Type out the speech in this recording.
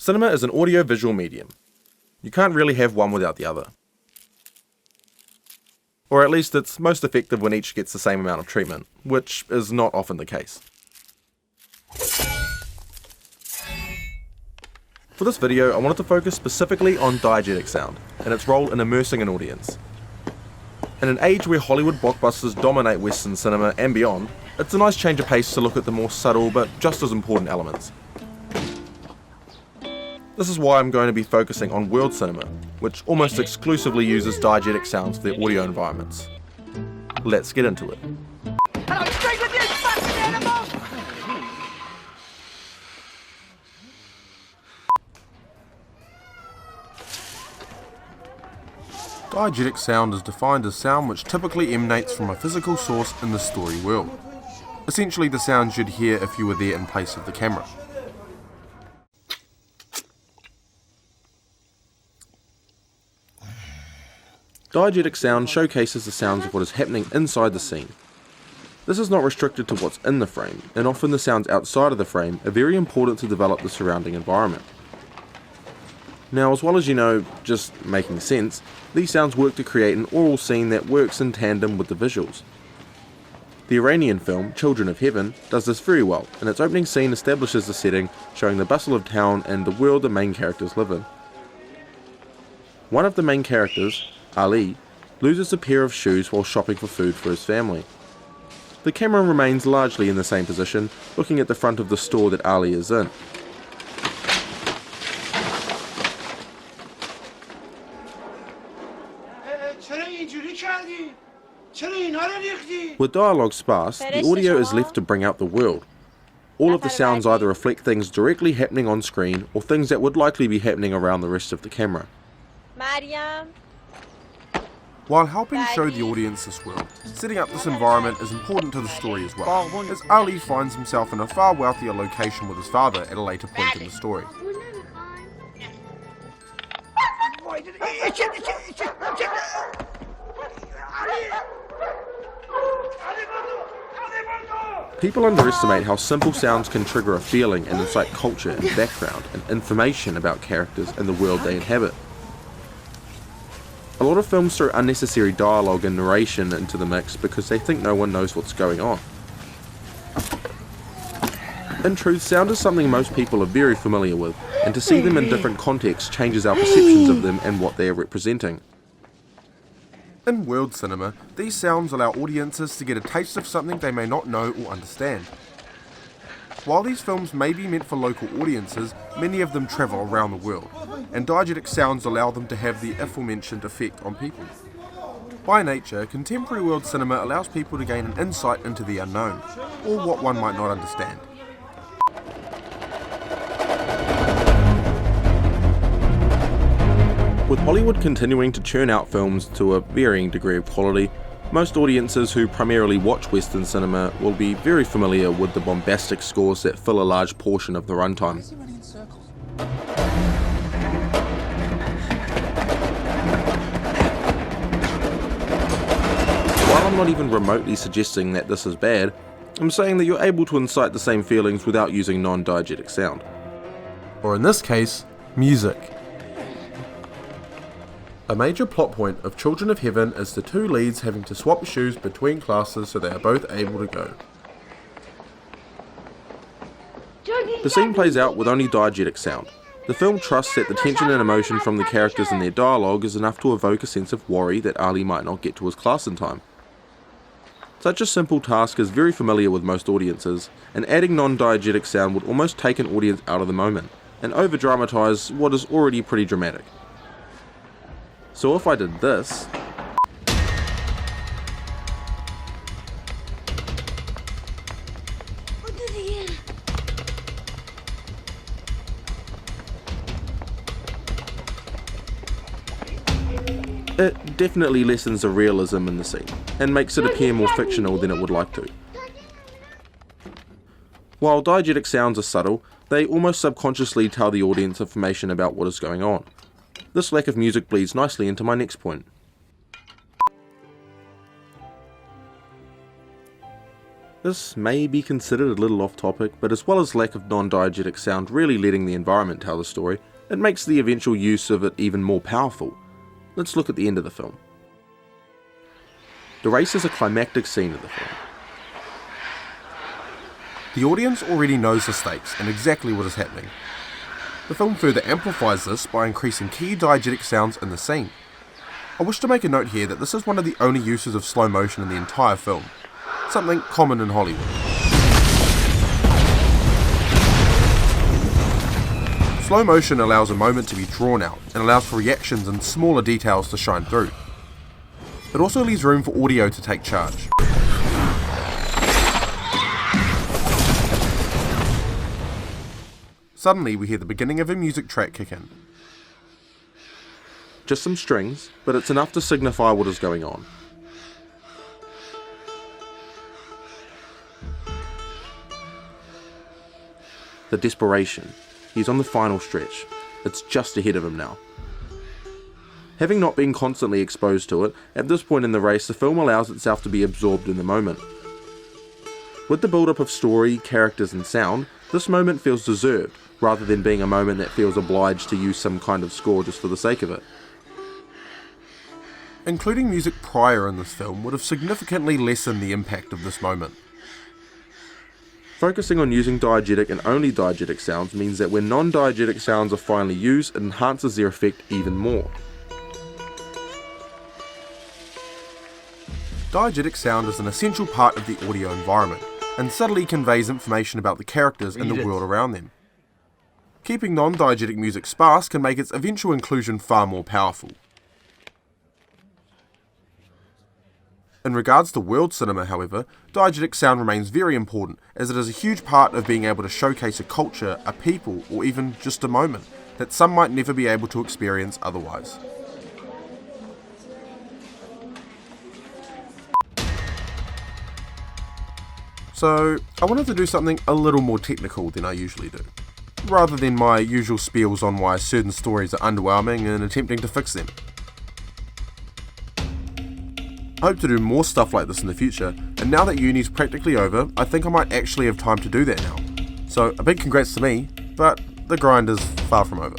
Cinema is an audio-visual medium. You can't really have one without the other. Or at least it's most effective when each gets the same amount of treatment, which is not often the case. For this video, I wanted to focus specifically on diegetic sound and its role in immersing an audience. In an age where Hollywood blockbusters dominate Western cinema and beyond, it's a nice change of pace to look at the more subtle but just as important elements. This is why I'm going to be focusing on world cinema, which almost exclusively uses diegetic sounds for their audio environments. Let's get into it. Diegetic sound is defined as sound which typically emanates from a physical source in the story world. Essentially the sounds you'd hear if you were there in place of the camera. Diegetic sound showcases the sounds of what is happening inside the scene. This is not restricted to what's in the frame, and often the sounds outside of the frame are very important to develop the surrounding environment. Now, as well as just making sense, these sounds work to create an oral scene that works in tandem with the visuals. The Iranian film, Children of Heaven, does this very well, and its opening scene establishes the setting, showing the bustle of town and the world the main characters live in. One of the main characters, Ali, loses a pair of shoes while shopping for food for his family. The camera remains largely in the same position, looking at the front of the store that Ali is in. With dialogue sparse, the audio is left to bring out the world. All of the sounds either reflect things directly happening on screen or things that would likely be happening around the rest of the camera. While helping show the audience this world, setting up this environment is important to the story as well, as Ali finds himself in a far wealthier location with his father at a later point in the story. People underestimate how simple sounds can trigger a feeling and incite culture and background and information about characters and the world they inhabit. A lot of films throw unnecessary dialogue and narration into the mix because they think no one knows what's going on. In truth, sound is something most people are very familiar with, and to see them in different contexts changes our perceptions of them and what they are representing. In world cinema, these sounds allow audiences to get a taste of something they may not know or understand. While these films may be meant for local audiences, many of them travel around the world, and diegetic sounds allow them to have the aforementioned effect on people. By nature, contemporary world cinema allows people to gain an insight into the unknown, or what one might not understand. With Hollywood continuing to churn out films to a varying degree of quality, most audiences who primarily watch Western cinema will be very familiar with the bombastic scores that fill a large portion of the runtime. While I'm not even remotely suggesting that this is bad, I'm saying that you're able to incite the same feelings without using non-diegetic sound. Or in this case, music. A major plot point of Children of Heaven is the two leads having to swap shoes between classes so they are both able to go. The scene plays out with only diegetic sound. The film trusts that the tension and emotion from the characters in their dialogue is enough to evoke a sense of worry that Ali might not get to his class in time. Such a simple task is very familiar with most audiences, and adding non-diegetic sound would almost take an audience out of the moment, and over-dramatise what is already pretty dramatic. So if I did this, it definitely lessens the realism in the scene, and makes it appear more fictional than it would like to. While diegetic sounds are subtle, they almost subconsciously tell the audience information about what is going on. This lack of music bleeds nicely into my next point. This may be considered a little off topic, but as well as lack of non-diegetic sound really letting the environment tell the story, it makes the eventual use of it even more powerful. Let's look at the end of the film. The race is a climactic scene of the film. The audience already knows the stakes and exactly what is happening. The film further amplifies this by increasing key diegetic sounds in the scene. I wish to make a note here that this is one of the only uses of slow motion in the entire film, something common in Hollywood. Slow motion allows a moment to be drawn out and allows for reactions and smaller details to shine through. It also leaves room for audio to take charge. Suddenly we hear the beginning of a music track kick in. Just some strings, but it's enough to signify what is going on. The desperation. He's on the final stretch. It's just ahead of him now. Having not been constantly exposed to it, at this point in the race the film allows itself to be absorbed in the moment. With the build-up of story, characters and sound, this moment feels deserved, rather than being a moment that feels obliged to use some kind of score just for the sake of it. Including music prior in this film would have significantly lessened the impact of this moment. Focusing on using diegetic and only diegetic sounds means that when non-diegetic sounds are finally used, it enhances their effect even more. Diegetic sound is an essential part of the audio environment, and subtly conveys information about the characters and the world around them. Keeping non-diegetic music sparse can make its eventual inclusion far more powerful. In regards to world cinema, however, diegetic sound remains very important, as it is a huge part of being able to showcase a culture, a people, or even just a moment that some might never be able to experience otherwise. So, I wanted to do something a little more technical than I usually do, rather than my usual spiels on why certain stories are underwhelming and attempting to fix them. I hope to do more stuff like this in the future, and now that uni's practically over, I think I might actually have time to do that now. So a big congrats to me, but the grind is far from over.